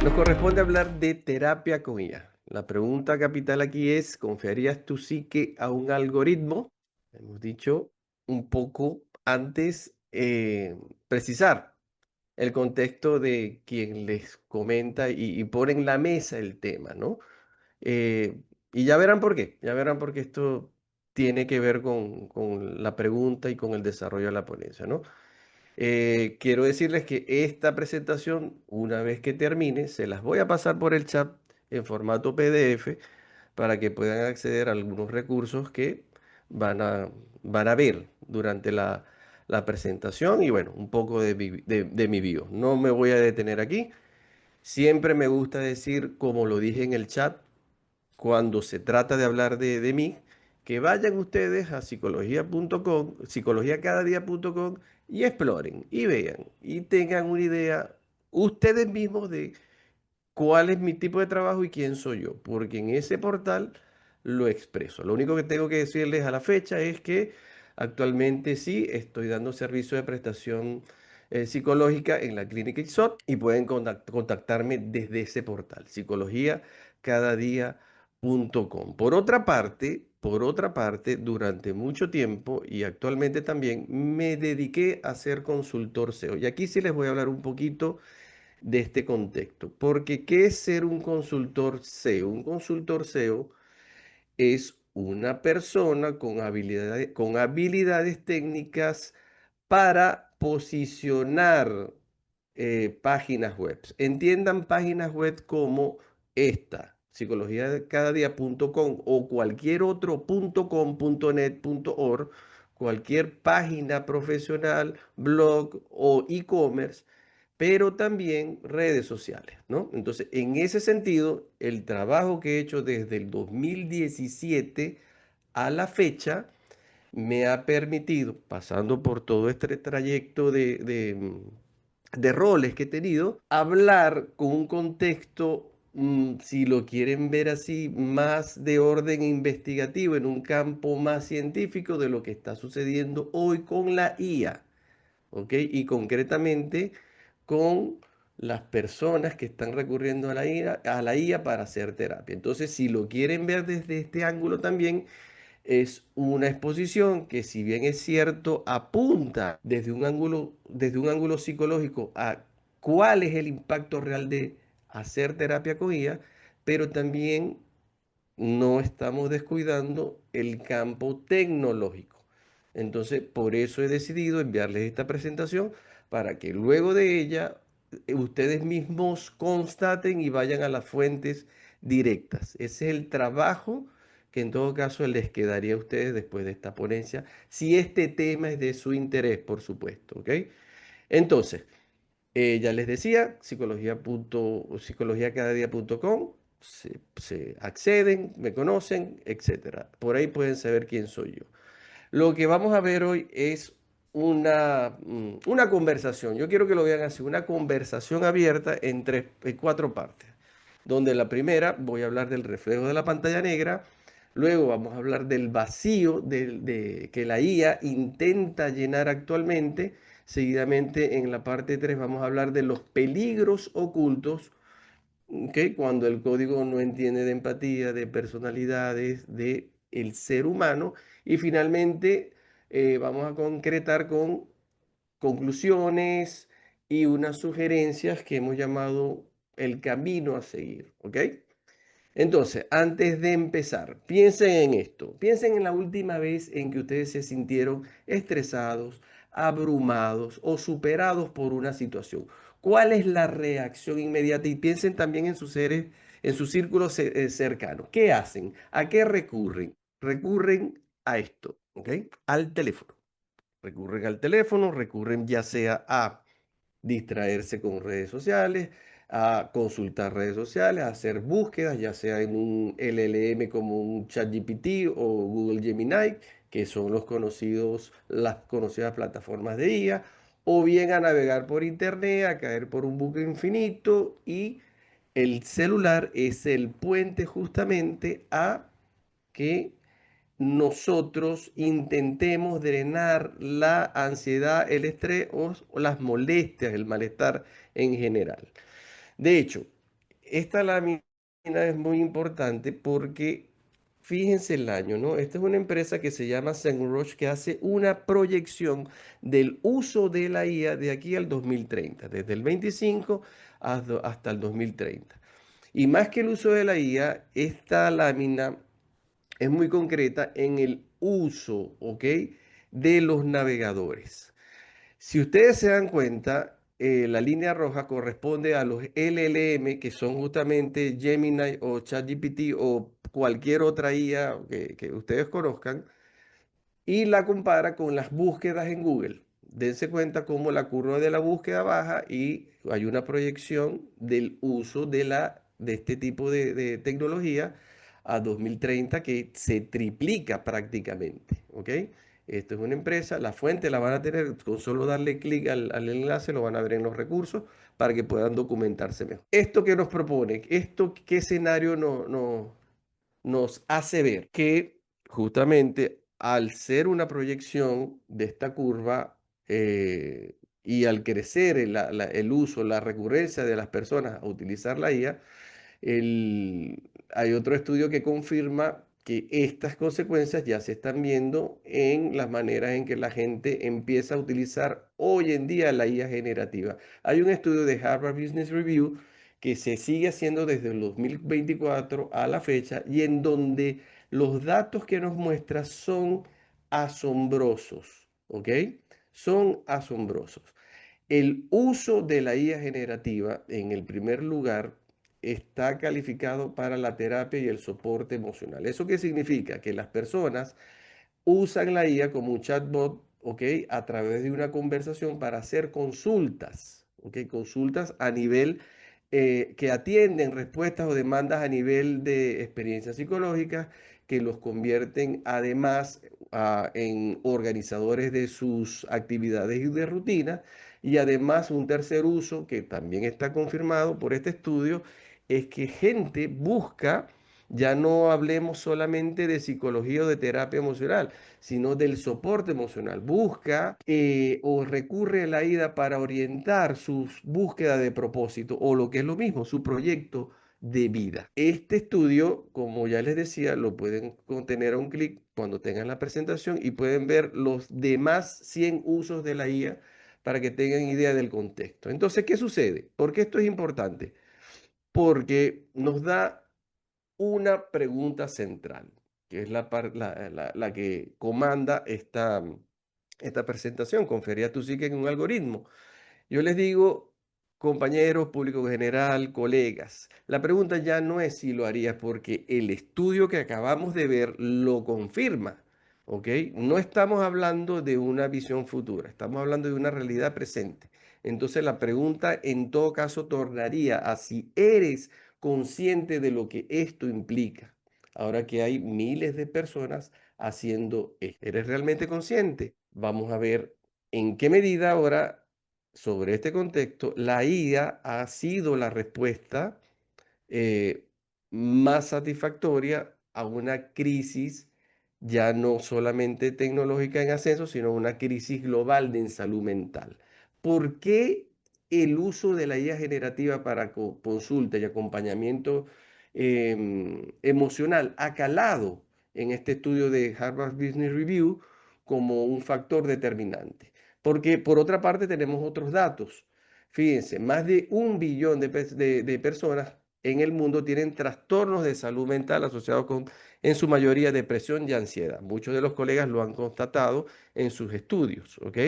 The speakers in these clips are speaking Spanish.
Nos corresponde hablar de terapia con IA. La pregunta capital aquí es, ¿confiarías tu psique a un algoritmo? Hemos dicho un poco antes, precisar el contexto de quien les comenta y pone en la mesa el tema, ¿no? Y ya verán por qué esto tiene que ver con la pregunta y con el desarrollo de la ponencia, ¿no? Quiero decirles que esta presentación, una vez que termine, se las voy a pasar por el chat en formato PDF para que puedan acceder a algunos recursos que van a, van a ver durante la presentación y bueno, un poco de mi bio. No me voy a detener aquí. Siempre me gusta decir, como lo dije en el chat, cuando se trata de hablar de mí, que vayan ustedes a psicología.com, psicologiacadadia.com y exploren y vean y tengan una idea ustedes mismos de cuál es mi tipo de trabajo y quién soy yo, porque en ese portal lo expreso. Lo único que tengo que decirles a la fecha es que actualmente sí estoy dando servicio de prestación psicológica en la clínica IXOT y pueden contactarme desde ese portal, psicologiacadadia.com. Por otra parte, durante mucho tiempo y actualmente también me dediqué a ser consultor SEO. Y aquí sí les voy a hablar un poquito de este contexto. Porque, ¿qué es ser un consultor SEO? Un consultor SEO es una persona con habilidades técnicas para posicionar páginas web. Entiendan páginas web como esta, psicologiacadadia.com o cualquier otro .com, .net, .org, cualquier página profesional, blog o e-commerce, pero también redes sociales, ¿no? Entonces, en ese sentido, el trabajo que he hecho desde el 2017 a la fecha me ha permitido, pasando por todo este trayecto de roles que he tenido, hablar con un contexto, si lo quieren ver así, más de orden investigativo, en un campo más científico de lo que está sucediendo hoy con la IA. ¿Ok? Y concretamente con las personas que están recurriendo a la IA para hacer terapia. Entonces, si lo quieren ver desde este ángulo también, es una exposición que, si bien es cierto, apunta desde un ángulo psicológico a cuál es el impacto real de hacer terapia con IA, pero también no estamos descuidando el campo tecnológico. Entonces, por eso he decidido enviarles esta presentación para que luego de ella ustedes mismos constaten y vayan a las fuentes directas. Ese es el trabajo que en todo caso les quedaría a ustedes después de esta ponencia, si este tema es de su interés, por supuesto, ¿ok? Entonces, ya les decía, psicologiacadadia.com, se acceden, me conocen, etcétera. Por ahí pueden saber quién soy yo. Lo que vamos a ver hoy es una conversación. Yo quiero que lo vean así, una conversación abierta en cuatro partes, donde la primera voy a hablar del reflejo de la pantalla negra, luego vamos a hablar del vacío que la IA intenta llenar actualmente, seguidamente en la parte 3 vamos a hablar de los peligros ocultos, ¿ok? Cuando el código no entiende de empatía, de personalidades, de el ser humano. Y finalmente vamos a concretar con conclusiones y unas sugerencias que hemos llamado el camino a seguir, ¿ok? Entonces, antes de empezar, piensen en esto. Piensen en la última vez en que ustedes se sintieron estresados, abrumados o superados por una situación. ¿Cuál es la reacción inmediata? Y piensen también en sus seres, en sus círculos cercanos. ¿Qué hacen? ¿A qué recurren? Recurren a esto, ¿ok? Al teléfono. Recurren al teléfono, recurren ya sea a distraerse con redes sociales, a consultar redes sociales, a hacer búsquedas, ya sea en un LLM como un ChatGPT o Google Gemini, que son las conocidas plataformas de IA, o bien a navegar por internet, a caer por un bucle infinito, y el celular es el puente justamente a que nosotros intentemos drenar la ansiedad, el estrés o las molestias, el malestar en general. De hecho, esta lámina es muy importante porque fíjense el año, ¿no? Esta es una empresa que se llama SEMrush que hace una proyección del uso de la IA de aquí al 2030, desde el 25 hasta el 2030. Y más que el uso de la IA, esta lámina es muy concreta en el uso, ¿ok? De los navegadores. Si ustedes se dan cuenta, la línea roja corresponde a los LLM, que son justamente Gemini o ChatGPT o cualquier otra IA que ustedes conozcan, y la compara con las búsquedas en Google. Dense cuenta cómo la curva de la búsqueda baja y hay una proyección del uso de este tipo de tecnología a 2030 que se triplica prácticamente. ¿Ok? Esto es una empresa, la fuente la van a tener, con solo darle clic al enlace lo van a ver en los recursos para que puedan documentarse mejor. ¿Esto qué nos propone? ¿Esto qué escenario nos hace ver? Que justamente al ser una proyección de esta curva y al crecer el uso, la recurrencia de las personas a utilizar la IA, hay otro estudio que confirma que estas consecuencias ya se están viendo en las maneras en que la gente empieza a utilizar hoy en día la IA generativa. Hay un estudio de Harvard Business Review que se sigue haciendo desde el 2024 a la fecha y en donde los datos que nos muestra son asombrosos, ¿ok? Son asombrosos. El uso de la IA generativa, en el primer lugar, está calificado para la terapia y el soporte emocional. ¿Eso qué significa? Que las personas usan la IA como un chatbot, ¿ok? A través de una conversación para hacer consultas, ¿ok? Consultas a nivel que atienden respuestas o demandas a nivel de experiencias psicológicas que los convierten además en organizadores de sus actividades y de rutina. Y además un tercer uso que también está confirmado por este estudio es que gente busca, ya no hablemos solamente de psicología o de terapia emocional, sino del soporte emocional. Busca o recurre a la ida para orientar sus búsquedas de propósito o lo que es lo mismo, su proyecto de vida. Este estudio, como ya les decía, lo pueden tener a un clic cuando tengan la presentación y pueden ver los demás 100 usos de la IA para que tengan idea del contexto. Entonces, ¿qué sucede? ¿Por qué esto es importante? Porque nos da una pregunta central, que es la que comanda esta presentación. Confería tu psique en un algoritmo. Yo les digo, compañeros, público general, colegas, la pregunta ya no es si lo harías porque el estudio que acabamos de ver lo confirma, ¿ok? No estamos hablando de una visión futura, estamos hablando de una realidad presente. Entonces la pregunta en todo caso tornaría a si eres consciente de lo que esto implica. Ahora que hay miles de personas haciendo esto. ¿Eres realmente consciente? Vamos a ver en qué medida ahora sobre este contexto, la IA ha sido la respuesta eh, más satisfactoria a una crisis ya no solamente tecnológica en ascenso, sino una crisis global de en salud mental. ¿Por qué el uso de la IA generativa para consulta y acompañamiento emocional ha calado en este estudio de Harvard Business Review como un factor determinante? Porque por otra parte tenemos otros datos. Fíjense, más de 1 billón de personas en el mundo tienen trastornos de salud mental asociados con, en su mayoría, depresión y ansiedad. Muchos de los colegas lo han constatado en sus estudios, ¿ok?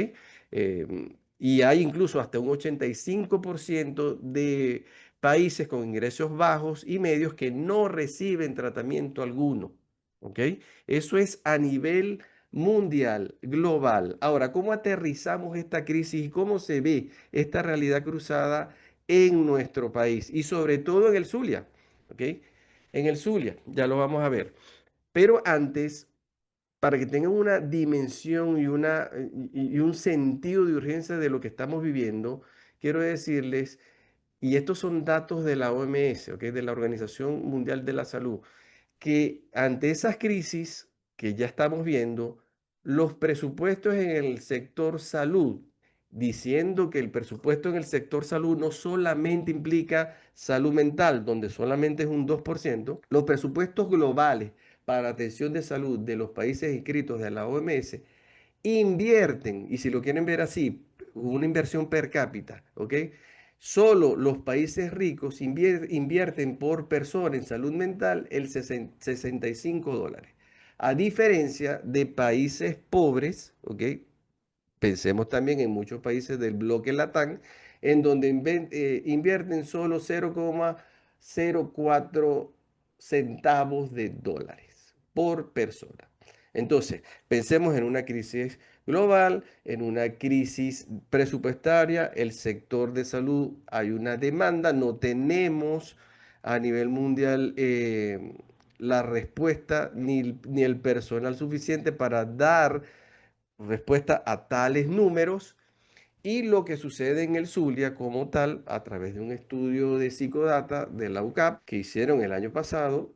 Y hay incluso hasta un 85% de países con ingresos bajos y medios que no reciben tratamiento alguno, ¿ok? Eso es a nivel mundial, global. Ahora, ¿cómo aterrizamos esta crisis y cómo se ve esta realidad cruzada en nuestro país y sobre todo en el Zulia? ¿Ok? En el Zulia, ya lo vamos a ver. Pero antes, para que tengan una dimensión y un sentido de urgencia de lo que estamos viviendo, quiero decirles, y estos son datos de la OMS, ¿ok? De la Organización Mundial de la Salud, que ante esas crisis que ya estamos viendo, los presupuestos en el sector salud diciendo que el presupuesto en el sector salud no solamente implica salud mental, donde solamente es un 2%. Los presupuestos globales para atención de salud de los países inscritos de la OMS invierten, y si lo quieren ver así, una inversión per cápita, ¿ok? Solo los países ricos invierten por persona en salud mental el 65 dólares. A diferencia de países pobres, ¿ok? Pensemos también en muchos países del bloque Latán, en donde invierten solo 0,04 centavos de dólares por persona. Entonces, pensemos en una crisis global, en una crisis presupuestaria, el sector de salud, hay una demanda, no tenemos a nivel mundial la respuesta ni el personal suficiente para dar respuesta a tales números y lo que sucede en el Zulia como tal, a través de un estudio de psicodata de la UCAP que hicieron el año pasado,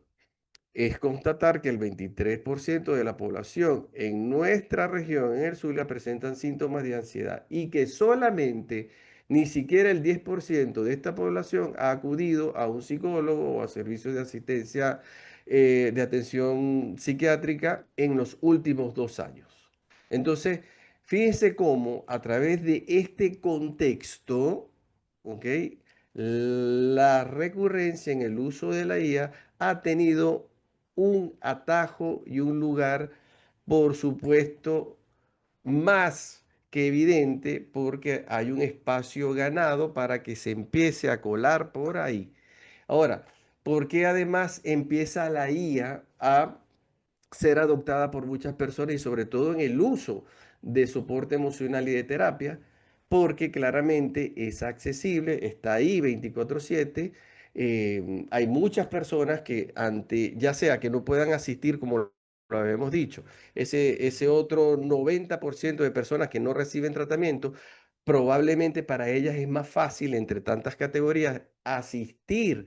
es constatar que el 23% de la población en nuestra región, en el Zulia, presentan síntomas de ansiedad y que solamente ni siquiera el 10% de esta población ha acudido a un psicólogo o a servicios de asistencia de atención psiquiátrica en los últimos 2 años. Entonces, fíjense cómo a través de este contexto, ¿ok? La recurrencia en el uso de la IA ha tenido un atajo y un lugar, por supuesto, más que evidente, porque hay un espacio ganado para que se empiece a colar por ahí. Ahora, ¿por qué además empieza la IA a ser adoptada por muchas personas y sobre todo en el uso de soporte emocional y de terapia? Porque claramente es accesible, está ahí 24/7. Hay muchas personas que ante, ya sea que no puedan asistir, como lo habíamos dicho, ese otro 90% de personas que no reciben tratamiento, probablemente para ellas es más fácil, entre tantas categorías, asistirse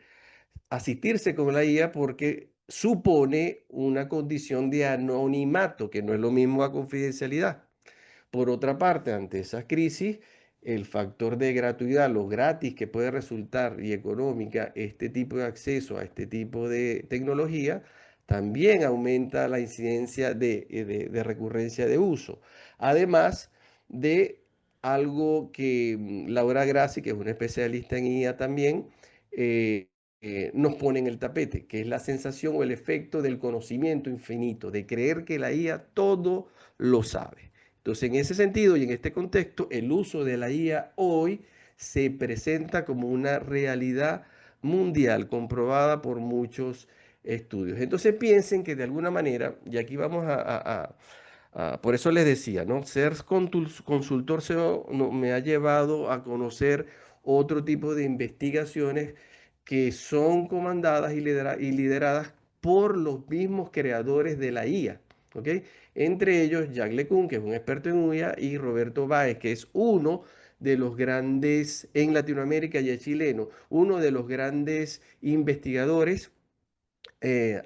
con la IA porque supone una condición de anonimato, que no es lo mismo a confidencialidad. Por otra parte, ante esas crisis, el factor de gratuidad, lo gratis que puede resultar y económica este tipo de acceso a este tipo de tecnología, también aumenta la incidencia de recurrencia de uso. Además de algo que Laura Grassi, que es una especialista en IA también, eh, nos pone en el tapete, que es la sensación o el efecto del conocimiento infinito, de creer que la IA todo lo sabe. Entonces, en ese sentido y en este contexto, el uso de la IA hoy se presenta como una realidad mundial comprobada por muchos estudios. Entonces, piensen que de alguna manera, y aquí vamos por eso les decía, ¿no? Ser consultor SEO me ha llevado a conocer otro tipo de investigaciones que son comandadas y lideradas por los mismos creadores de la IA, ¿ok? Entre ellos, Jack LeCun, que es un experto en IA, y Roberto Báez, que es uno de los grandes, en Latinoamérica y es chileno, uno de los grandes investigadores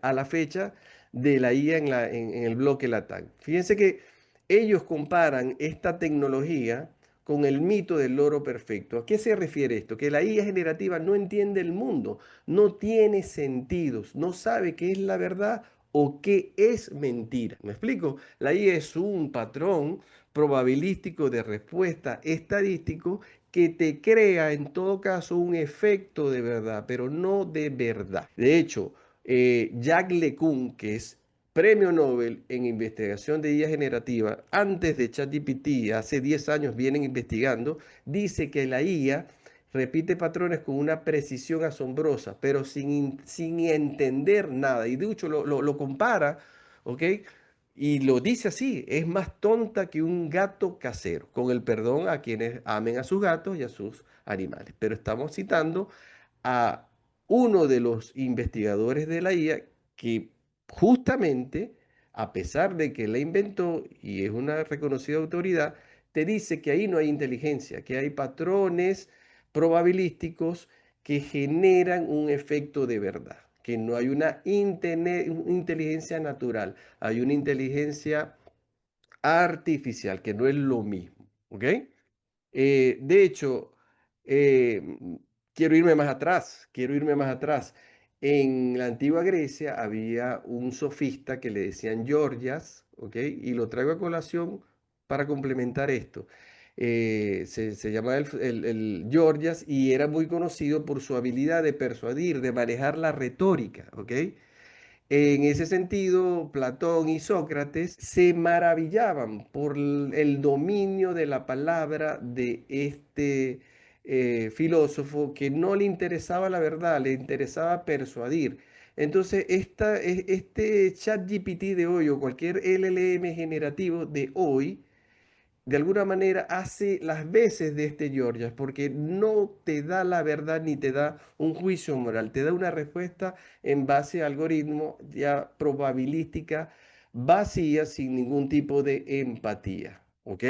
a la fecha de la IA en el bloque LATAM. Fíjense que ellos comparan esta tecnología con el mito del loro perfecto. ¿A qué se refiere esto? Que la IA generativa no entiende el mundo, no tiene sentidos, no sabe qué es la verdad o qué es mentira. ¿Me explico? La IA es un patrón probabilístico de respuesta estadístico que te crea en todo caso un efecto de verdad, pero no de verdad. De hecho, Jack LeCun, que es premio Nobel en investigación de IA generativa, antes de ChatGPT, hace 10 años vienen investigando, dice que la IA repite patrones con una precisión asombrosa, pero sin entender nada. Y de hecho lo compara, ¿ok? Y lo dice así, es más tonta que un gato casero, con el perdón a quienes amen a sus gatos y a sus animales. Pero estamos citando a uno de los investigadores de la IA que justamente, a pesar de que la inventó y es una reconocida autoridad, te dice que ahí no hay inteligencia, que hay patrones probabilísticos que generan un efecto de verdad, que no hay una inteligencia natural, hay una inteligencia artificial, que no es lo mismo. ¿Ok? De hecho, eh, quiero irme más atrás, quiero irme más atrás. En la antigua Grecia había un sofista que le decían Gorgias, ¿ok? Y lo traigo a colación para complementar esto. Se llamaba el Gorgias y era muy conocido por su habilidad de persuadir, de manejar la retórica, ¿ok? En ese sentido, Platón y Sócrates se maravillaban por el dominio de la palabra de este filósofo que no le interesaba la verdad, le interesaba persuadir. Entonces, este ChatGPT de hoy o cualquier LLM generativo de hoy de alguna manera hace las veces de este Georgias, porque no te da la verdad ni te da un juicio moral, te da una respuesta en base a algoritmo ya probabilística vacía sin ningún tipo de empatía. ¿Ok?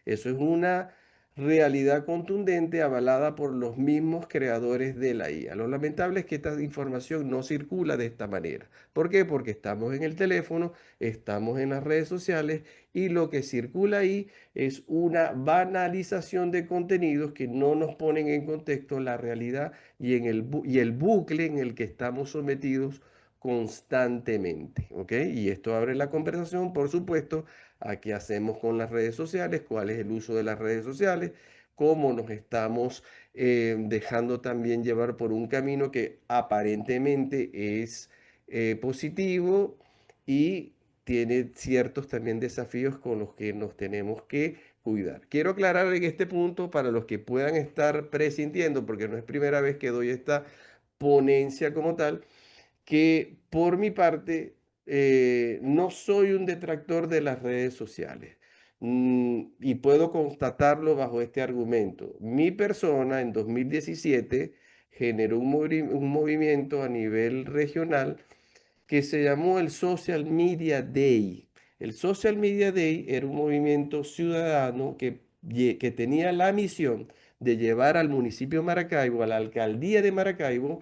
Eso es una realidad contundente avalada por los mismos creadores de la IA. Lo lamentable es que esta información no circula de esta manera. ¿Por qué? Porque estamos en el teléfono, estamos en las redes sociales y lo que circula ahí es una banalización de contenidos que no nos ponen en contexto la realidad y el bucle en el que estamos sometidos constantemente, ¿ok? Y esto abre la conversación, por supuesto, a qué hacemos con las redes sociales, cuál es el uso de las redes sociales, cómo nos estamos dejando también llevar por un camino que aparentemente es positivo y tiene ciertos también desafíos con los que nos tenemos que cuidar. Quiero aclarar en este punto para los que puedan estar presintiendo, porque no es primera vez que doy esta ponencia como tal, que por mi parte no soy un detractor de las redes sociales. Y puedo constatarlo bajo este argumento. Mi persona en 2017 generó un movimiento a nivel regional que se llamó el Social Media Day. El Social Media Day era un movimiento ciudadano que tenía la misión de llevar al municipio de Maracaibo, a la alcaldía de Maracaibo,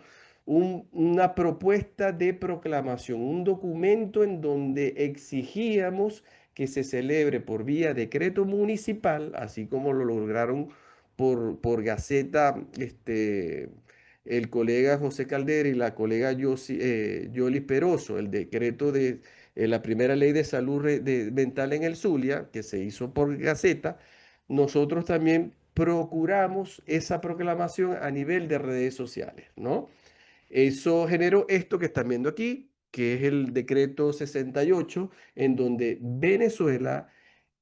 una propuesta de proclamación, un documento en donde exigíamos que se celebre por vía decreto municipal, así como lo lograron por Gaceta, el colega José Caldera y la colega Yoli Peroso, el decreto de la primera ley de salud mental en el Zulia, que se hizo por Gaceta, nosotros también procuramos esa proclamación a nivel de redes sociales, ¿no? Eso generó esto que están viendo aquí, que es el decreto 68, en donde Venezuela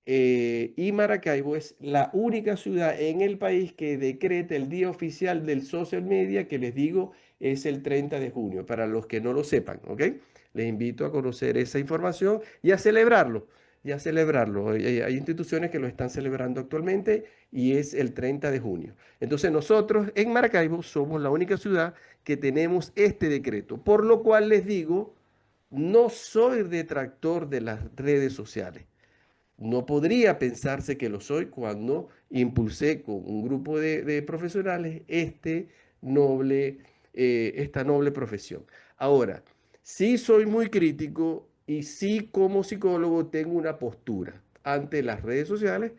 y Maracaibo es la única ciudad en el país que decreta el día oficial del social media, que les digo es el 30 de junio, para los que no lo sepan, ¿ok? Les invito a conocer esa información y a celebrarlo, y a celebrarlo. Hay instituciones que lo están celebrando actualmente y es el 30 de junio. Entonces nosotros en Maracaibo somos la única ciudad que tenemos este decreto, por lo cual les digo, no soy detractor de las redes sociales. No podría pensarse que lo soy cuando impulsé con un grupo de profesionales esta noble profesión. Ahora, sí soy muy crítico y sí como psicólogo tengo una postura ante las redes sociales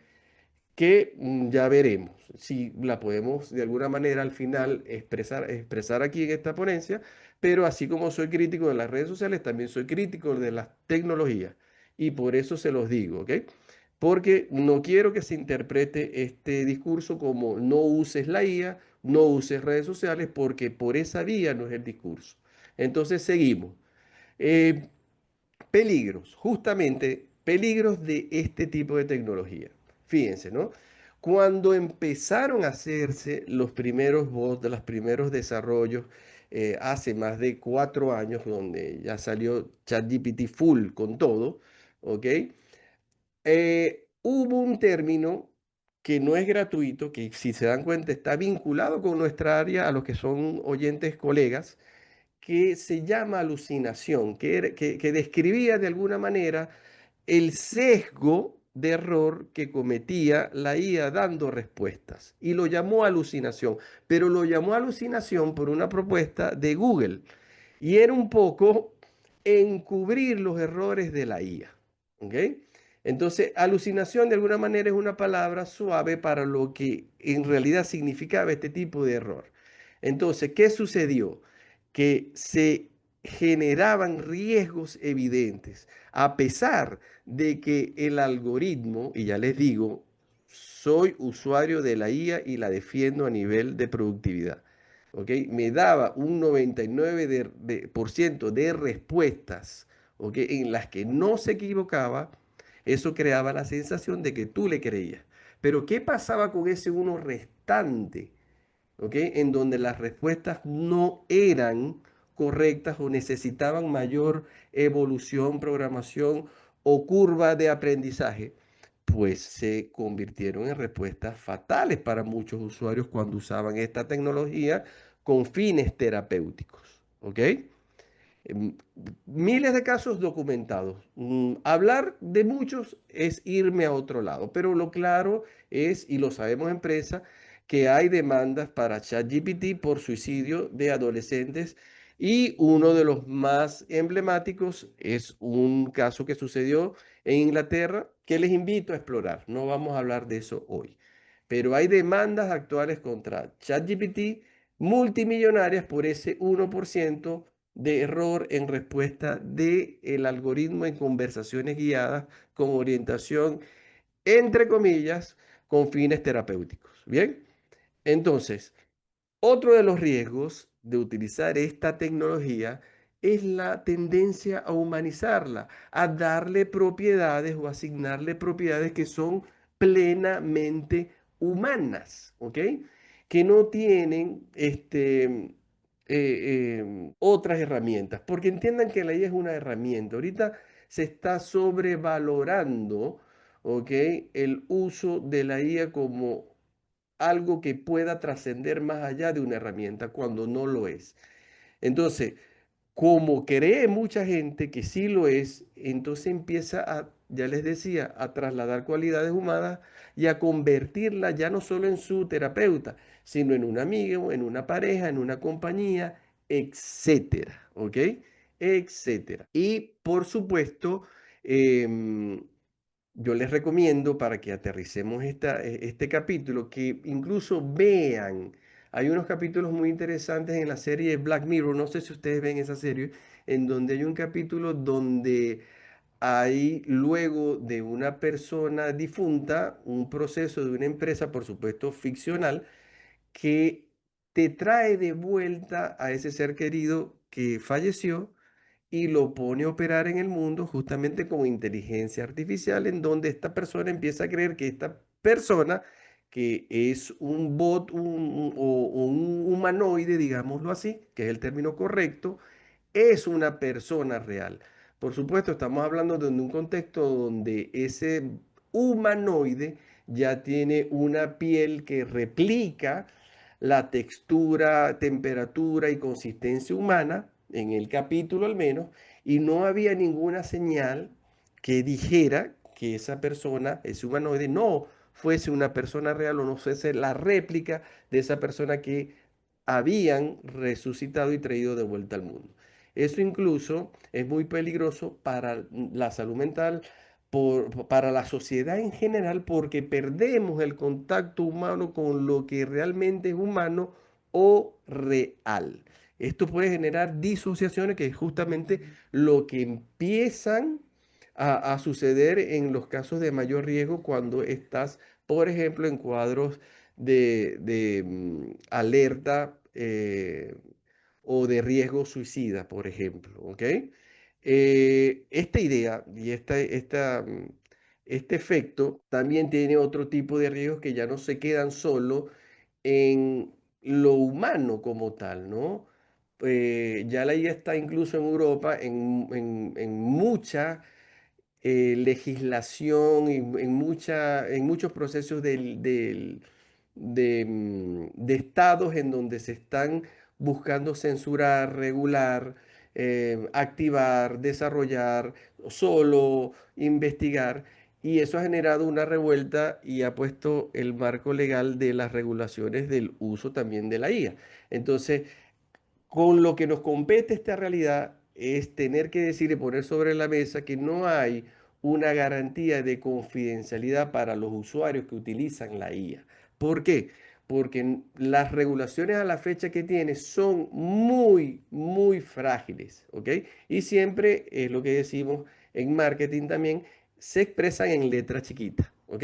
que ya veremos si la podemos de alguna manera al final expresar aquí en esta ponencia, pero así como soy crítico de las redes sociales, también soy crítico de las tecnologías y por eso se los digo, ¿ok? Porque no quiero que se interprete este discurso como no uses la IA, no uses redes sociales, porque por esa vía no es el discurso. Entonces seguimos. Eh, Peligros, justamente peligros de este tipo de tecnología. Fíjense, ¿no? Cuando empezaron a hacerse los primeros bots, los primeros desarrollos, hace más de 4 años, donde ya salió ChatGPT full con todo, ¿ok? Hubo un término que no es gratuito, que si se dan cuenta está vinculado con nuestra área a los que son oyentes colegas, que se llama alucinación, que describía de alguna manera el sesgo de error que cometía la IA dando respuestas. Y lo llamó alucinación, pero lo llamó alucinación por una propuesta de Google. Y era un poco encubrir los errores de la IA. ¿Ok? Entonces, alucinación de alguna manera es una palabra suave para lo que en realidad significaba este tipo de error. Entonces, ¿qué sucedió? Que se generaban riesgos evidentes, a pesar de que el algoritmo, y ya les digo, soy usuario de la IA y la defiendo a nivel de productividad. ¿Ok? Me daba un 99% de respuestas, ¿ok? En las que no se equivocaba. Eso creaba la sensación de que tú le creías. Pero ¿qué pasaba con ese uno restante? ¿Ok? En donde las respuestas no eran correctas o necesitaban mayor evolución, programación o curva de aprendizaje, pues se convirtieron en respuestas fatales para muchos usuarios cuando usaban esta tecnología con fines terapéuticos. ¿Ok? Em, Miles de casos documentados. Hablar de muchos es irme a otro lado, pero lo claro es, y lo sabemos en prensa, que hay demandas para ChatGPT por suicidio de adolescentes y uno de los más emblemáticos es un caso que sucedió en Inglaterra que les invito a explorar. No vamos a hablar de eso hoy, pero hay demandas actuales contra ChatGPT multimillonarias por ese 1% de error en respuesta del algoritmo en conversaciones guiadas con orientación, entre comillas, con fines terapéuticos. Bien, entonces, otro de los riesgos de utilizar esta tecnología es la tendencia a humanizarla, a darle propiedades o asignarle propiedades que son plenamente humanas, ¿ok? Que no tienen otras herramientas, porque entiendan que la IA es una herramienta. Ahorita se está sobrevalorando, ¿ok? El uso de la IA como algo que pueda trascender más allá de una herramienta cuando no lo es. Entonces, como cree mucha gente que sí lo es, entonces empieza a, ya les decía, a trasladar cualidades humanas y a convertirla ya no solo en su terapeuta, sino en un amigo, en una pareja, en una compañía, etcétera, ¿ok? Etcétera. Y por supuesto, em, yo les recomiendo para que aterricemos este capítulo, que incluso vean, hay unos capítulos muy interesantes en la serie Black Mirror, no sé si ustedes ven esa serie, en donde hay un capítulo donde hay luego de una persona difunta, un proceso de una empresa, por supuesto ficcional, que te trae de vuelta a ese ser querido que falleció y lo pone a operar en el mundo justamente como inteligencia artificial, en donde esta persona empieza a creer que esta persona, que es un bot o un humanoide, digámoslo así, que es el término correcto, es una persona real. Por supuesto, estamos hablando de un contexto donde ese humanoide ya tiene una piel que replica la textura, temperatura y consistencia humana, en el capítulo al menos, y no había ninguna señal que dijera que esa persona, ese humanoide, no fuese una persona real o no fuese la réplica de esa persona que habían resucitado y traído de vuelta al mundo. Eso incluso es muy peligroso para la salud mental, para la sociedad en general, porque perdemos el contacto humano con lo que realmente es humano o real. Esto puede generar disociaciones, que es justamente lo que empiezan a suceder en los casos de mayor riesgo cuando estás, por ejemplo, en cuadros de alerta o de riesgo suicida, por ejemplo, ¿ok? Esta idea y este efecto también tiene otro tipo de riesgos que ya no se quedan solo en lo humano como tal, ¿no? Ya la IA está incluso en Europa en mucha legislación y en muchos procesos de estados en donde se están buscando censurar, regular, activar, desarrollar, solo investigar. Y eso ha generado una revuelta y ha puesto el marco legal de las regulaciones del uso también de la IA. Entonces, con lo que nos compete esta realidad es tener que decir y poner sobre la mesa que no hay una garantía de confidencialidad para los usuarios que utilizan la IA. ¿Por qué? Porque las regulaciones a la fecha que tiene son muy, muy frágiles, ¿ok? Y siempre es lo que decimos en marketing también, se expresan en letras chiquitas, ¿ok?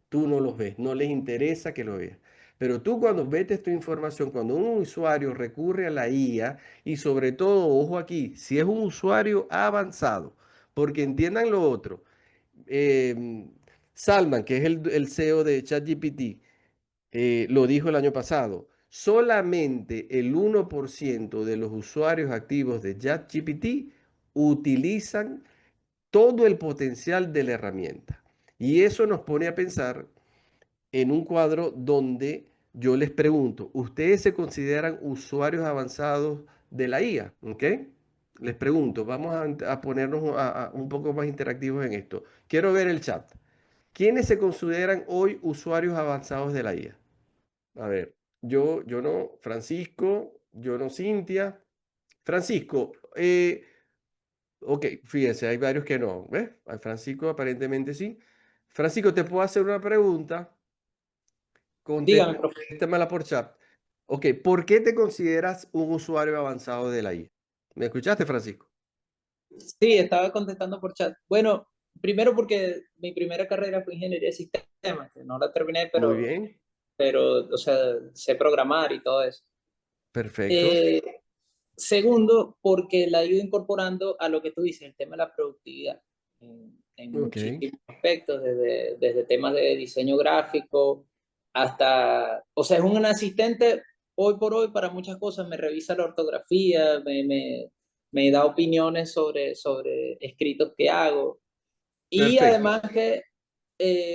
Tú no los ves, no les interesa que lo veas. Pero tú cuando metes tu información, cuando un usuario recurre a la IA y sobre todo, ojo aquí, si es un usuario avanzado, porque entiendan lo otro, eh, Salman, que es el CEO de ChatGPT, lo dijo el año pasado, solamente el 1% de los usuarios activos de ChatGPT utilizan todo el potencial de la herramienta. Y eso nos pone a pensar en un cuadro donde yo les pregunto, ¿ustedes se consideran usuarios avanzados de la IA? ¿Ok? Les pregunto, vamos a ponernos un poco más interactivos en esto. Quiero ver el chat. ¿Quiénes se consideran hoy usuarios avanzados de la IA? A ver, yo no, Francisco, yo no, Cintia. Francisco, ok, fíjense, hay varios que no, ¿ves? A Francisco aparentemente sí. Francisco, ¿te puedo hacer una pregunta? Dígame, profe. Contéstamela por chat. Ok, ¿por qué te consideras un usuario avanzado de la IA? ¿Me escuchaste, Francisco? Sí, estaba contestando por chat. Bueno, primero porque mi primera carrera fue ingeniería de sistemas, que no la terminé, Muy bien, o sea, sé programar y todo eso. perfecto. Eh, Segundo, porque la he ido incorporando a lo que tú dices, el tema de la productividad, en Ok, muchísimos aspectos, desde temas de diseño gráfico hasta, o sea, es un asistente hoy por hoy para muchas cosas, me revisa la ortografía, me da opiniones sobre escritos que hago y perfecto. además que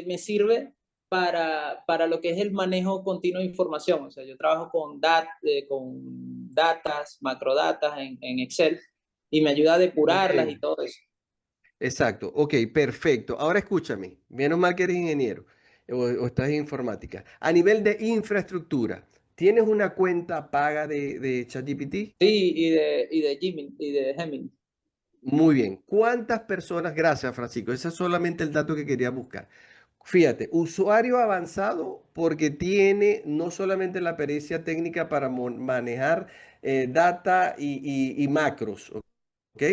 me sirve para lo que es el manejo continuo de información. O sea, yo trabajo con datas, macrodatas en Excel y me ayuda a Muy depurarlas y bien. todo eso. Exacto. Ok, perfecto. Ahora escúchame. Menos mal que eres ingeniero o estás en informática. A nivel de infraestructura, ¿tienes una cuenta paga de ChatGPT? Sí, y de Gemini. Muy bien. ¿Cuántas personas? Gracias, Francisco. Ese es solamente el dato que quería buscar. Fíjate, usuario avanzado porque tiene no solamente la pericia técnica para manejar data y macros, ¿ok?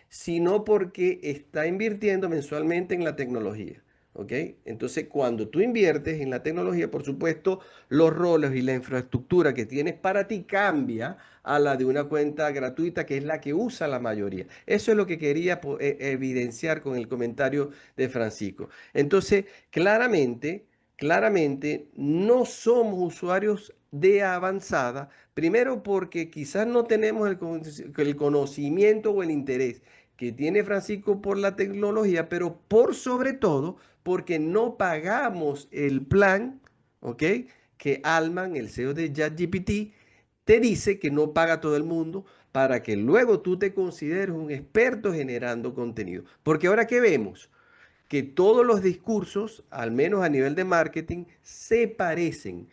Sino porque está invirtiendo mensualmente en la tecnología, ¿ok? Entonces, cuando tú inviertes en la tecnología, por supuesto, los roles y la infraestructura que tienes para ti cambia a la de una cuenta gratuita, que es la que usa la mayoría. Eso es lo que quería evidenciar con el comentario de Francisco. Entonces, claramente, no somos usuarios de avanzada, primero porque quizás no tenemos el conocimiento o el interés que tiene Francisco por la tecnología, pero por sobre todo porque no pagamos el plan, ¿ok? Que Alman, el CEO de ChatGPT, te dice que no paga todo el mundo para que luego tú te consideres un experto generando contenido. Porque ahora, ¿qué vemos? Que todos los discursos, al menos a nivel de marketing, se parecen.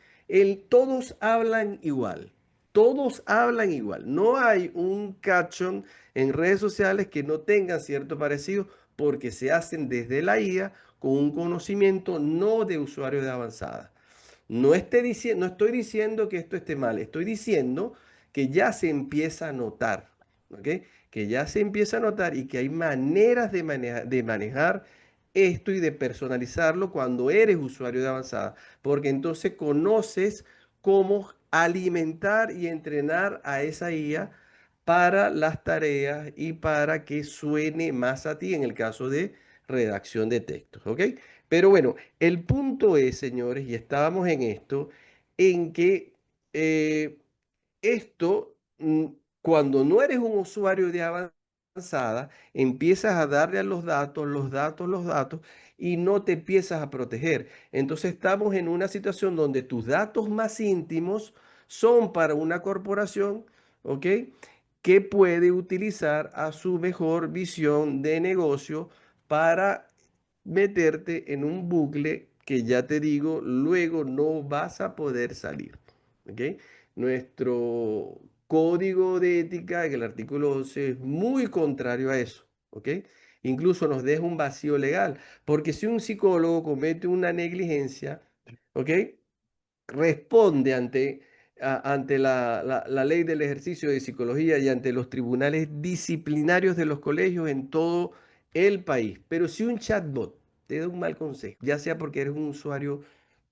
Todos hablan igual. Todos hablan igual. No hay un caption en redes sociales que no tenga cierto parecido porque se hacen desde la IA con un conocimiento no de usuario de avanzada. No estoy diciendo que esto esté mal, estoy diciendo que ya se empieza a notar, ¿ok? Que ya se empieza a notar y que hay maneras de manejar esto y de personalizarlo cuando eres usuario de avanzada, porque entonces conoces cómo alimentar y entrenar a esa IA para las tareas y para que suene más a ti en el caso de redacción de textos, ¿ok? Pero bueno, el punto es, señores, y estábamos en esto, en que eh, esto, cuando no eres un usuario de avanzada, empiezas a darle a los datos, y no te empiezas a proteger. Entonces estamos en una situación donde tus datos más íntimos son para una corporación, ¿ok? Que puede utilizar a su mejor visión de negocio para meterte en un bucle que ya te digo, luego no vas a poder salir. ¿Ok? Nuestro código de ética, en el artículo 11, es muy contrario a eso. ¿Ok? incluso nos deja un vacío legal, porque si un psicólogo comete una negligencia, ¿ok? Responde ante la ley del ejercicio de psicología y ante los tribunales disciplinarios de los colegios en todo el país. Pero si un chatbot te da un mal consejo, ya sea porque eres un usuario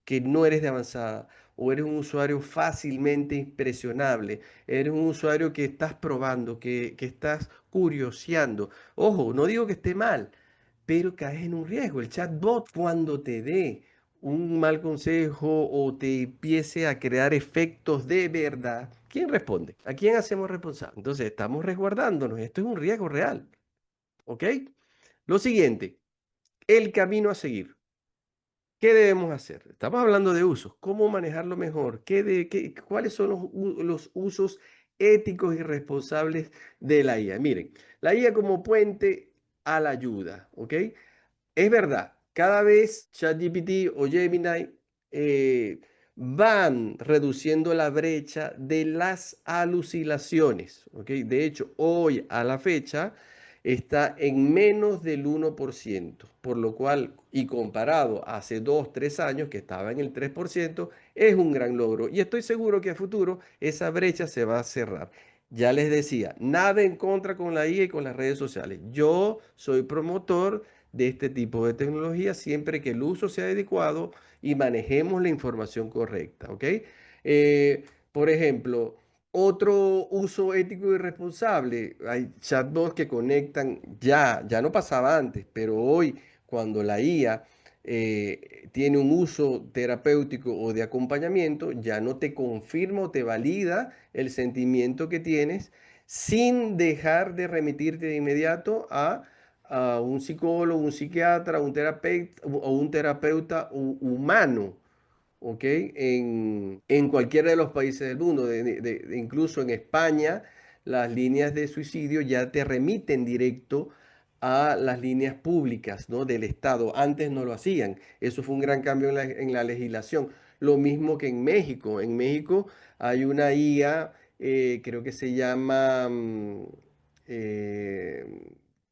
que no eres de avanzada o eres un usuario fácilmente impresionable, eres un usuario que estás probando, que estás curioseando. Ojo, no digo que esté mal, pero caes en un riesgo. El chatbot cuando te dé un mal consejo o te empiece a crear efectos de verdad, ¿quién responde? ¿A quién hacemos responsable? Entonces estamos resguardándonos. Esto es un riesgo real. ¿Ok? Lo siguiente, el camino a seguir. ¿Qué debemos hacer? Estamos hablando de usos. ¿Cómo manejarlo mejor? ¿Cuáles son los usos éticos y responsables de la IA? Miren, la IA como puente a la ayuda, ¿ok? Es verdad, cada vez ChatGPT o Gemini van reduciendo la brecha de las alucinaciones, ¿ok? De hecho, hoy a la fecha está en menos del 1%, por lo cual, y comparado a hace 2, 3 años que estaba en el 3%, es un gran logro. Y estoy seguro que a futuro esa brecha se va a cerrar. Ya les decía, nada en contra con la IA y con las redes sociales. Yo soy promotor de este tipo de tecnología siempre que el uso sea adecuado y manejemos la información correcta, ¿ok? Por ejemplo, otro uso ético y responsable, hay chatbots que conectan, ya no pasaba antes, pero hoy cuando la IA tiene un uso terapéutico o de acompañamiento, ya no te confirma o te valida el sentimiento que tienes sin dejar de remitirte de inmediato a un psicólogo, un psiquiatra, un terapeuta o un terapeuta humano, ¿ok? En cualquiera de los países del mundo, incluso en España, las líneas de suicidio ya te remiten directo a las líneas públicas, ¿no? Del Estado. Antes no lo hacían. Eso fue un gran cambio en la legislación. Lo mismo que en México. En México hay una IA, creo que se llama,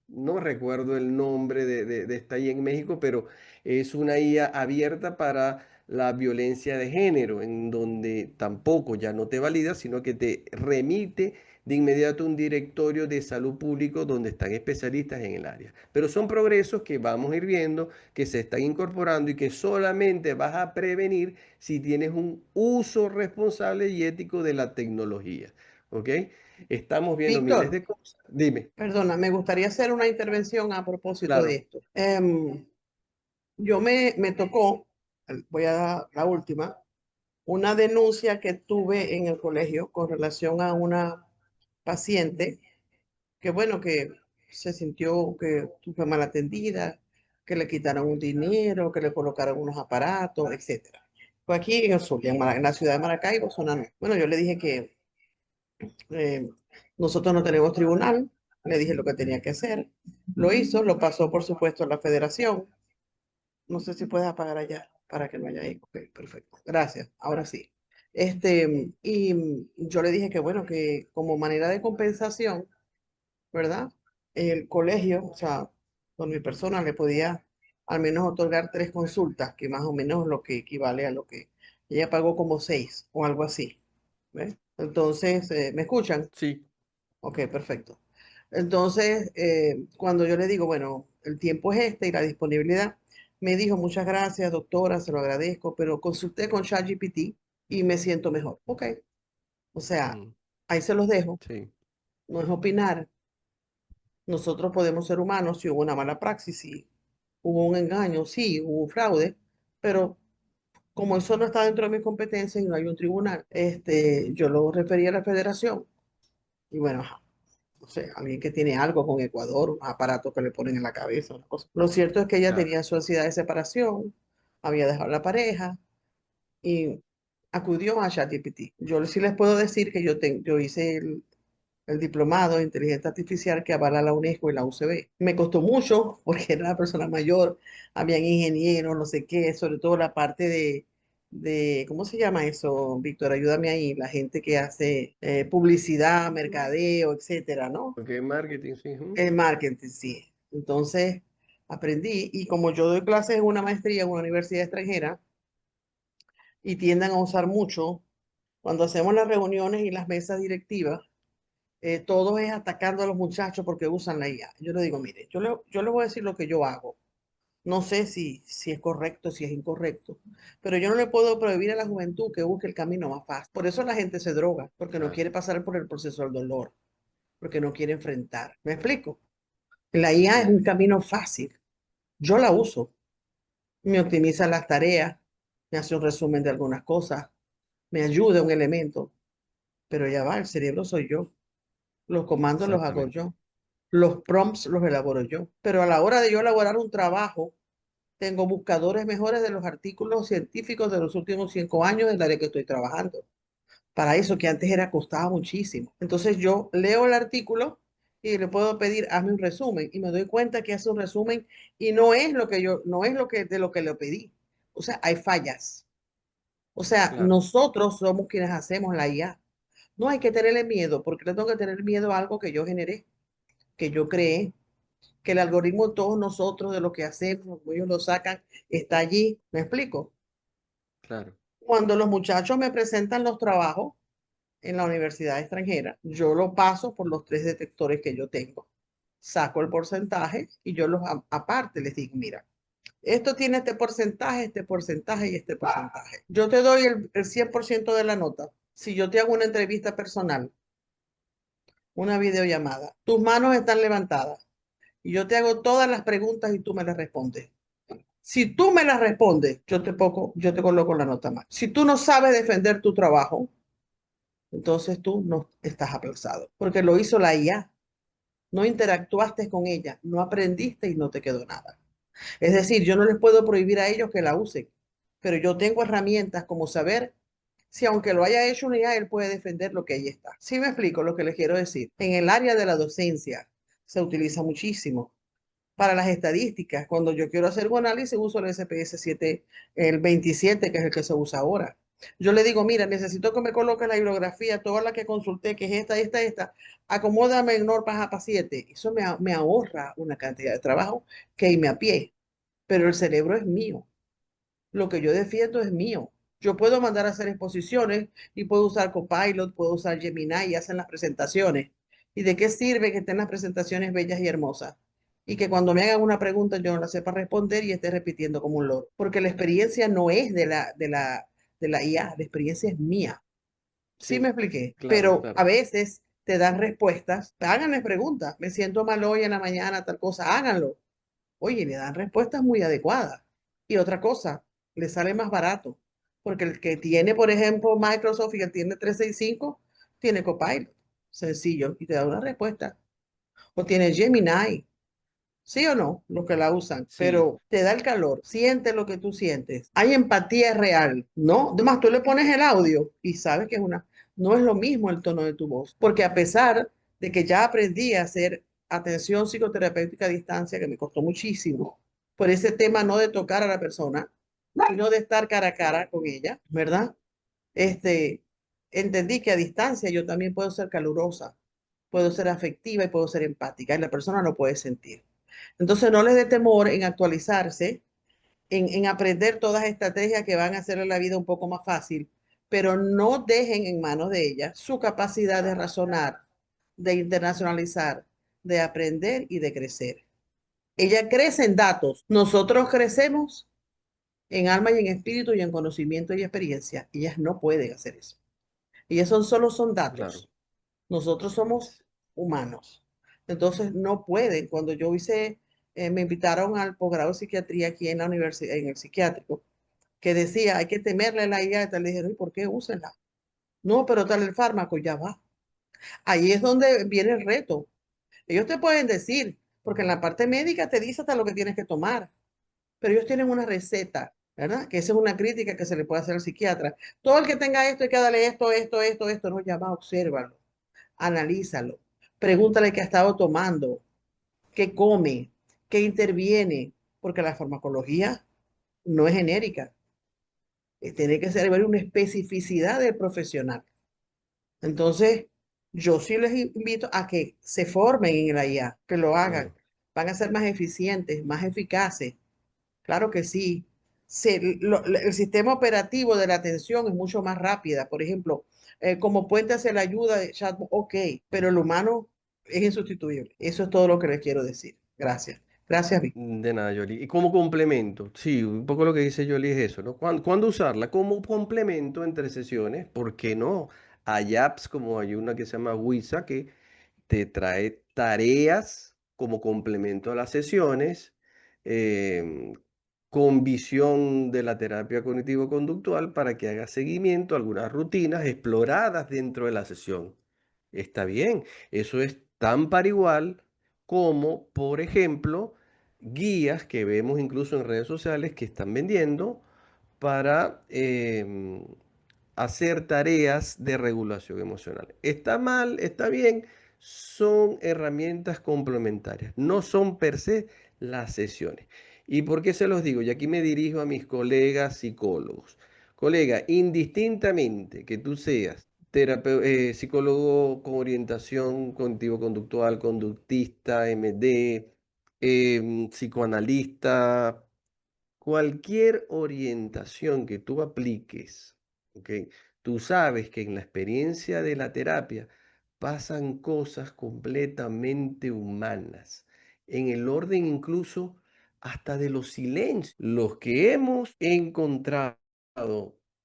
no recuerdo el nombre de esta IA en México, pero es una IA abierta para la violencia de género, en donde tampoco ya no te valida, sino que te remite de inmediato a un directorio de salud público donde están especialistas en el área. Pero son progresos que vamos a ir viendo, que se están incorporando y que solamente vas a prevenir si tienes un uso responsable y ético de la tecnología. ¿Ok? Estamos viendo miles Víctor, de cosas. Dime, perdona, me gustaría hacer una intervención a propósito de claro. esto. Yo me tocó, voy a dar la última, una denuncia que tuve en el colegio con relación a una paciente que, bueno, que se sintió que fue mal atendida, que le quitaron un dinero, que le colocaron unos aparatos, etcétera. Fue aquí en el sur, en la ciudad de Maracaibo, zona norte. Bueno, yo le dije que eh, nosotros no tenemos tribunal, le dije lo que tenía que hacer. Lo hizo, lo pasó, por supuesto, a la federación. No sé si puedes apagar allá para que no haya eco. Ok, perfecto. Gracias. Ahora sí. Y yo le dije que, bueno, que como manera de compensación, ¿verdad? El colegio, o sea, con mi persona le podía al menos otorgar 3 consultas, que más o menos lo que equivale a lo que ella pagó como 6 o algo así. ¿Ves? Entonces, ¿me escuchan? Sí, Ok, perfecto. Entonces, cuando yo le digo, bueno, el tiempo es este y la disponibilidad, me dijo, muchas gracias, doctora, se lo agradezco, pero consulté con ChatGPT y me siento mejor. Ok, o sea, mm, ahí se los dejo. sí, No es opinar. Nosotros podemos ser humanos si hubo una mala praxis, si hubo un engaño, sí, hubo un fraude, pero como eso no está dentro de mis competencias y no hay un tribunal, yo lo referí a la federación y bueno, ajá, no sé, alguien que tiene algo con Ecuador, un aparato que le ponen en la cabeza, una cosa. Lo cierto es que ella claro. tenía su ansiedad de separación, había dejado la pareja y acudió a ChatGPT. Yo sí les puedo decir que yo hice el diplomado de inteligencia artificial que avala la UNESCO y la UCB. Me costó mucho porque era una persona mayor, habían ingenieros, no sé qué, sobre todo la parte ¿cómo se llama eso, Víctor? Ayúdame ahí, la gente que hace publicidad, mercadeo, etcétera, ¿no? Porque marketing, sí. Ujú. El marketing, sí. Entonces, aprendí y como yo doy clases en una maestría en una universidad extranjera y tienden a usar mucho, cuando hacemos las reuniones y las mesas directivas, todos es atacando a los muchachos porque usan la IA. Yo le digo, mire, yo le voy a decir lo que yo hago. No sé si es correcto, si es incorrecto, pero yo no le puedo prohibir a la juventud que busque el camino más fácil. Por eso la gente se droga, porque no Claro, quiere pasar por el proceso del dolor, porque no quiere enfrentar. ¿Me explico? La IA es sí, un camino fácil. Yo la uso. Me optimiza las tareas, me hace un resumen de algunas cosas, me ayuda un elemento, pero ya va, el cerebro soy yo. Los comandos los hago exactamente. yo. Los prompts los elaboro yo. Pero a la hora de yo elaborar un trabajo, tengo buscadores mejores de los artículos científicos de los últimos 5 años del área que estoy trabajando. Para eso que antes era costaba muchísimo. Entonces yo leo el artículo y le puedo pedir, hazme un resumen y me doy cuenta que hace un resumen y no es lo que no es lo que de lo que le pedí. O sea, hay fallas. O sea, Claro, nosotros somos quienes hacemos la IA. No hay que tenerle miedo, porque le tengo que tener miedo a algo que yo generé, que yo creé, que el algoritmo de todos nosotros, de lo que hacemos, como ellos lo sacan, está allí. ¿Me explico? claro, Cuando los muchachos me presentan los trabajos en la universidad extranjera, yo lo paso por los 3 detectores que yo tengo. Saco el porcentaje y yo los aparte les digo, mira, esto tiene este porcentaje y este porcentaje. Yo te doy el 100% de la nota. Si yo te hago una entrevista personal, una videollamada, tus manos están levantadas y yo te hago todas las preguntas y tú me las respondes. Si tú me las respondes, yo te coloco la nota más. Si tú no sabes defender tu trabajo, entonces tú no estás aplazado, porque lo hizo la IA. No interactuaste con ella, no aprendiste y no te quedó nada. Es decir, yo no les puedo prohibir a ellos que la usen, pero yo tengo herramientas como saber si aunque lo haya hecho una IA, él puede defender lo que ahí está. ¿Sí me explico lo que les quiero decir? En el área de la docencia se utiliza muchísimo. Para las estadísticas, cuando yo quiero hacer un análisis, uso el SPS 7, el 27, que es el que se usa ahora. Yo le digo, mira, necesito que me coloques la bibliografía, toda la que consulté, que es esta, acomódame en normas APA 7. Eso me ahorra una cantidad de trabajo que irme a pie, pero el cerebro es mío. Lo que yo defiendo es mío. Yo puedo mandar a hacer exposiciones y puedo usar Copilot, puedo usar Gemini y hacen las presentaciones. ¿Y de qué sirve que estén las presentaciones bellas y hermosas? Y que cuando me hagan una pregunta yo no la sepa responder y esté repitiendo como un loro. Porque la experiencia no es de la IA, la experiencia es mía. Sí me sí, expliqué, claro, pero a claro, veces te dan respuestas. Háganles preguntas. Me siento mal hoy en la mañana, tal cosa, háganlo. Oye, le dan respuestas muy adecuadas. Y otra cosa, le sale más barato, porque el que tiene, por ejemplo, Microsoft y el tiene 365 tiene Copilot, sencillo, y te da una respuesta. O tiene Gemini, ¿sí o no? Los que la usan, sí, pero te da el calor, siente lo que tú sientes. Hay empatía real, ¿no? Además, tú le pones el audio y sabes que no es lo mismo el tono de tu voz, porque a pesar de que ya aprendí a hacer atención psicoterapéutica a distancia, que me costó muchísimo, por ese tema no de tocar a la persona, sino de estar cara a cara con ella, ¿verdad? Este, entendí que a distancia yo también puedo ser calurosa, puedo ser afectiva y puedo ser empática y la persona lo puede sentir. Entonces no les dé temor en actualizarse, en aprender todas estrategias que van a hacerle la vida un poco más fácil, pero no dejen en manos de ella su capacidad de razonar, de internacionalizar, de aprender y de crecer. Ella crece en datos, nosotros crecemos en alma y en espíritu y en conocimiento y experiencia. Ellas no pueden hacer eso. Ellas solo son claro. datos. Nosotros somos humanos. Entonces no pueden. Cuando yo me invitaron al posgrado de psiquiatría aquí en la universidad, en el psiquiátrico, que decía, hay que temerle a la IA. Le dije, ¿y por qué úsenla? No, pero tal el fármaco, ya va. Ahí es donde viene el reto. Ellos te pueden decir, porque en la parte médica te dice hasta lo que tienes que tomar, pero ellos tienen una receta, ¿verdad? Que esa es una crítica que se le puede hacer al psiquiatra. Todo el que tenga esto, hay que darle esto, no, ya va, obsérvalo, analízalo, pregúntale qué ha estado tomando, qué come, qué interviene, porque la farmacología no es genérica, tiene que ser ver una especificidad del profesional. Entonces, yo sí les invito a que se formen en la IA, que lo hagan, Claro. van a ser más eficientes, más eficaces. Claro que sí. El sistema operativo de la atención es mucho más rápida. Por ejemplo, como puente hacia la ayuda de chatbot, ok, pero el humano es insustituible. Eso es todo lo que les quiero decir. Gracias. Gracias, Vic. De nada, Yoli. Y como complemento, sí, un poco lo que dice Yoli es eso, ¿no? ¿Cuándo usarla? Como complemento entre sesiones, ¿por qué no? Hay apps como hay una que se llama Wisa que te trae tareas como complemento a las sesiones, em, con visión de la terapia cognitivo-conductual para que haga seguimiento a algunas rutinas exploradas dentro de la sesión. Está bien, eso es tan par igual como, por ejemplo, guías que vemos incluso en redes sociales que están vendiendo para hacer tareas de regulación emocional. ¿Está mal? ¿Está bien? Son herramientas complementarias, no son per se las sesiones. ¿Y por qué se los digo? Y aquí me dirijo a mis colegas psicólogos. Colega, indistintamente que tú seas psicólogo con orientación cognitivo-conductual, conductista, MD, psicoanalista, cualquier orientación que tú apliques, ¿ok? Tú sabes que en la experiencia de la terapia pasan cosas completamente humanas, en el orden incluso hasta de los silencios, los que hemos encontrado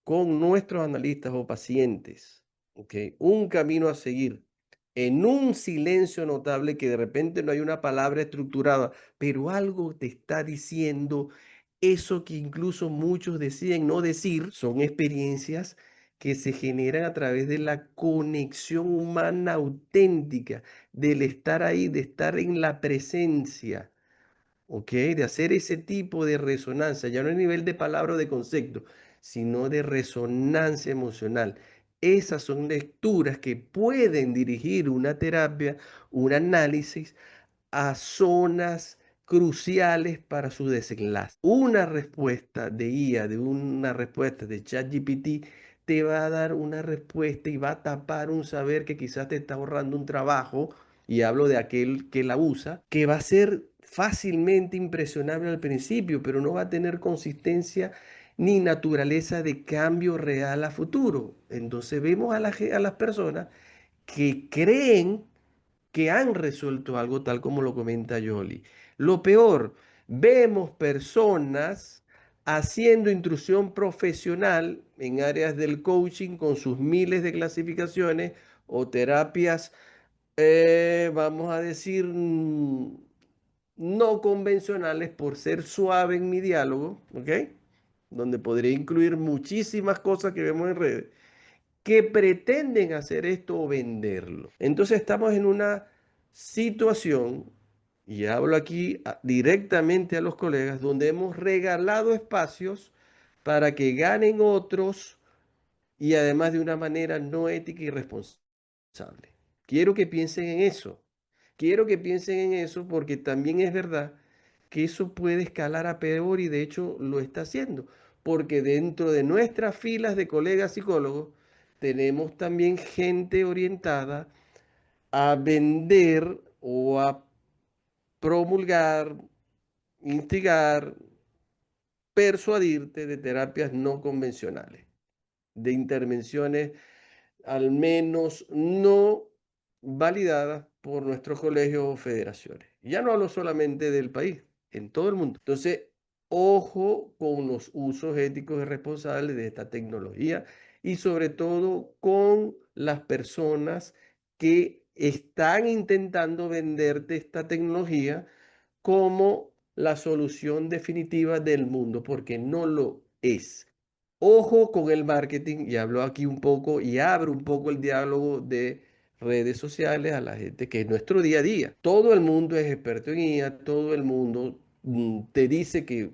con nuestros analistas o pacientes, ¿ok? Un camino a seguir. En un silencio notable que de repente no hay una palabra estructurada, pero algo te está diciendo eso que incluso muchos deciden no decir. Son experiencias que se generan a través de la conexión humana auténtica, del estar ahí, de estar en la presencia, ¿ok? De hacer ese tipo de resonancia, ya no a nivel de palabra o de concepto, sino de resonancia emocional. Esas son lecturas que pueden dirigir una terapia, un análisis a zonas cruciales para su desenlace. Una respuesta de IA, de una respuesta de ChatGPT, te va a dar una respuesta y va a tapar un saber que quizás te está ahorrando un trabajo, y hablo de aquel que la usa, que va a ser fácilmente impresionable al principio, pero no va a tener consistencia ni naturaleza de cambio real a futuro. Entonces vemos a las personas que creen que han resuelto algo tal como lo comenta Yoli. Lo peor, vemos personas haciendo intrusión profesional en áreas del coaching con sus miles de clasificaciones o terapias, vamos a decir, no convencionales por ser suave en mi diálogo, ¿ok? Donde podría incluir muchísimas cosas que vemos en redes que pretenden hacer esto o venderlo. Entonces estamos en una situación, y hablo aquí directamente a los colegas, donde hemos regalado espacios para que ganen otros y además de una manera no ética y responsable. Quiero que piensen en eso. Quiero que piensen en eso porque también es verdad que eso puede escalar a peor y de hecho lo está haciendo. Porque dentro de nuestras filas de colegas psicólogos tenemos también gente orientada a vender o a promulgar, instigar, persuadirte de terapias no convencionales, de intervenciones al menos no validadas por nuestros colegios o federaciones. Ya no hablo solamente del país, en todo el mundo. Entonces, ojo con los usos éticos y responsables de esta tecnología y sobre todo con las personas que están intentando venderte esta tecnología como la solución definitiva del mundo, porque no lo es. Ojo con el marketing, y hablo aquí un poco y abro un poco el diálogo de redes sociales a la gente que es nuestro día a día. Todo el mundo es experto en IA, todo el mundo te dice que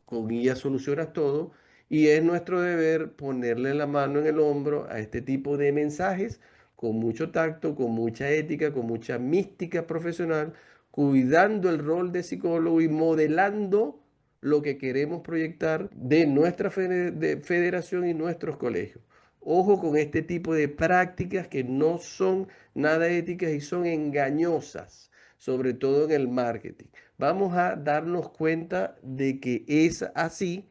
con IA solucionas todo y es nuestro deber ponerle la mano en el hombro a este tipo de mensajes con mucho tacto, con mucha ética, con mucha mística profesional, cuidando el rol de psicólogo y modelando lo que queremos proyectar de nuestra federación y nuestros colegios. Ojo con este tipo de prácticas que no son nada éticas y son engañosas. sobre todo en el marketing. Vamos a darnos cuenta de que es así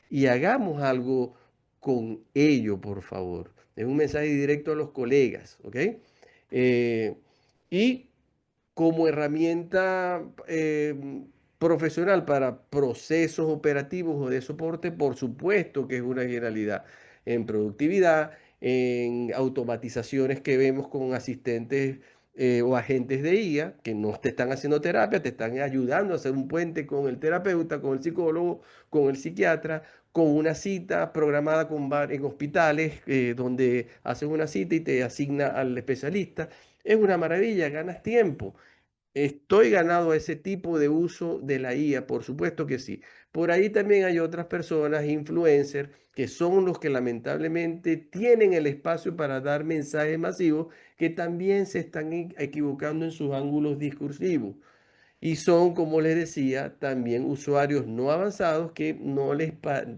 y hagamos algo con ello, por favor. Es un mensaje directo a los colegas, ¿ok? Eh, y como herramienta profesional para procesos operativos o de soporte, por supuesto que es una generalidad en productividad, en automatizaciones que vemos con asistentes o agentes de IA que no te están haciendo terapia, te están ayudando a hacer un puente con el terapeuta, con el psicólogo, con el psiquiatra, con una cita programada en hospitales donde haces una cita y te asigna al especialista. Es una maravilla, ganas tiempo. Estoy ganado a ese tipo de uso de la IA, por supuesto que sí. Por ahí también hay otras personas, influencers, que son los que lamentablemente tienen el espacio para dar mensajes masivos, que también se están equivocando en sus ángulos discursivos. Y son, como les decía, también usuarios no avanzados que no les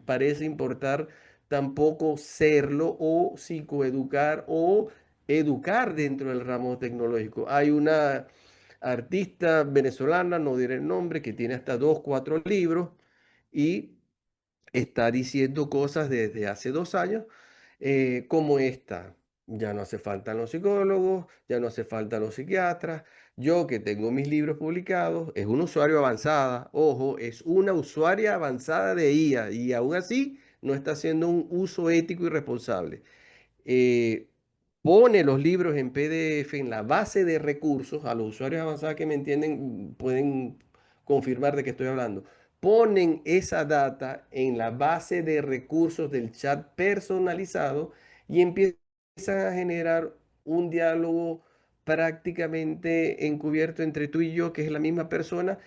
parece importar tampoco serlo o psicoeducar o educar dentro del ramo tecnológico. Hay una artista venezolana, no diré el nombre, que tiene hasta 2, 4 libros y está diciendo cosas desde hace 2 años como esta. Ya no hace falta los psicólogos, ya no hace falta los psiquiatras. Yo que tengo mis libros publicados, es una usuario avanzada, ojo, es una usuaria avanzada de IA y aún así no está haciendo un uso ético y responsable. eh, Pone los libros en PDF en la base de recursos, a los usuarios avanzados que me entienden pueden confirmar de qué estoy hablando. Ponen esa data en la base de recursos del chat personalizado y empiezan a generar un diálogo prácticamente encubierto entre tú y yo, que es la misma persona,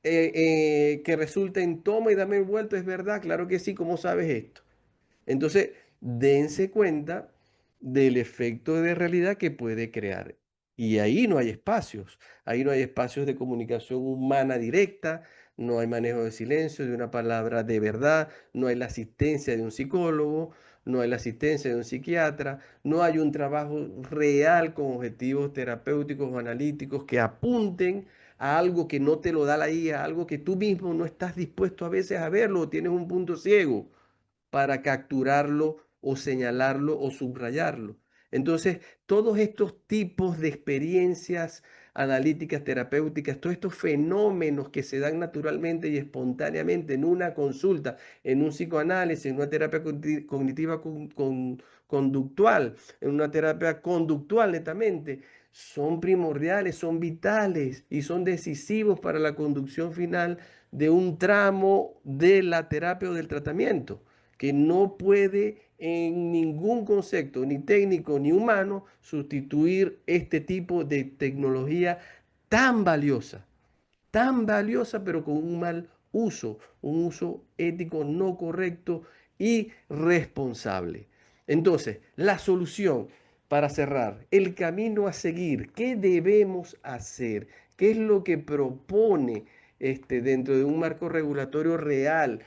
que resulta en toma y dame el vuelto. Es verdad, claro que sí, ¿cómo sabes esto? Entonces, dense cuenta del efecto de realidad que puede crear. Y ahí no hay espacios de comunicación humana directa, no hay manejo de silencio, de una palabra de verdad, no hay la asistencia de un psicólogo, no hay la asistencia de un psiquiatra, no hay un trabajo real con objetivos terapéuticos o analíticos que apunten a algo que no te lo da la IA, algo que tú mismo no estás dispuesto a veces a verlo, o tienes un punto ciego para capturarlo o señalarlo o subrayarlo. Entonces, todos estos tipos de experiencias analíticas, terapéuticas, todos estos fenómenos que se dan naturalmente y espontáneamente en una consulta, en un psicoanálisis, en una terapia cognitiva conductual, en una terapia conductual netamente, son primordiales, son vitales y son decisivos para la conducción final de un tramo de la terapia o del tratamiento que no puede en ningún concepto, ni técnico ni humano, sustituir este tipo de tecnología tan valiosa, pero con un mal uso, un uso ético no correcto y responsable. Entonces, la solución para cerrar, el camino a seguir, ¿qué debemos hacer? ¿Qué es lo que propone dentro de un marco regulatorio real,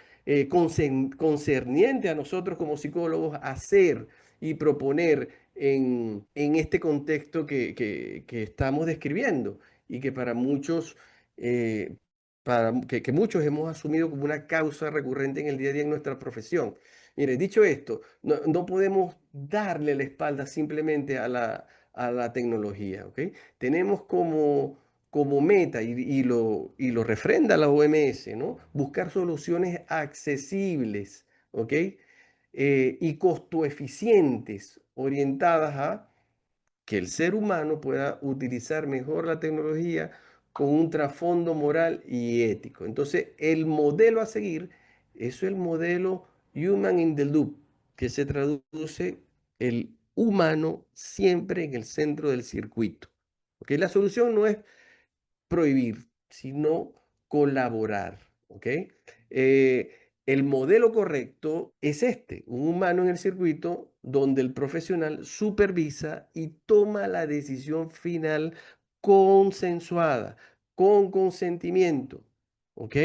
concerniente a nosotros como psicólogos, hacer y proponer en este contexto que estamos describiendo y que para muchos eh, que muchos hemos asumido como una causa recurrente en el día a día en nuestra profesión? Mire, dicho esto, no podemos darle la espalda simplemente a la tecnología, ¿ok? Tenemos como meta, y lo refrenda la OMS, ¿no? Buscar soluciones accesibles, ¿ok? Y costo eficientes, orientadas a que el ser humano pueda utilizar mejor la tecnología con un trasfondo moral y ético. Entonces, el modelo a seguir es el modelo Human in the Loop, que se traduce el humano siempre en el centro del circuito. ¿Ok? La solución no es prohibir, sino colaborar. ¿Ok? El modelo correcto es un humano en el circuito donde el profesional supervisa y toma la decisión final consensuada, con consentimiento. ¿Ok?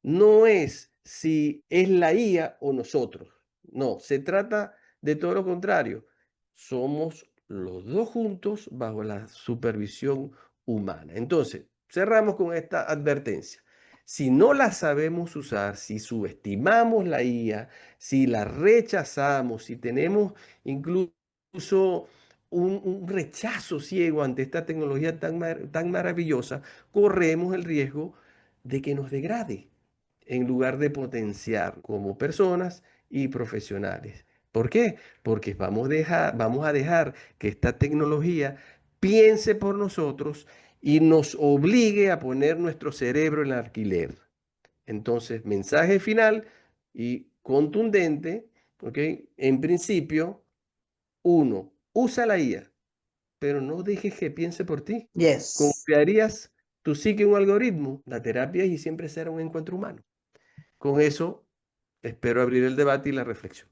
No es si es la IA o nosotros. No, se trata de todo lo contrario. Somos los dos juntos bajo la supervisión humana. Entonces, cerramos con esta advertencia. Si no la sabemos usar, si subestimamos la IA, si la rechazamos, si tenemos incluso un rechazo ciego ante esta tecnología tan maravillosa, corremos el riesgo de que nos degrade en lugar de potenciar como personas y profesionales. ¿Por qué? Porque vamos a dejar que esta tecnología piense por nosotros y nos obligue a poner nuestro cerebro en alquiler. Entonces, mensaje final y contundente, ¿ok? En principio, uno, usa la IA, pero no dejes que piense por ti. Yes. ¿Confiarías tu psique en un algoritmo? La terapia y siempre será un encuentro humano. Con eso, espero abrir el debate y la reflexión.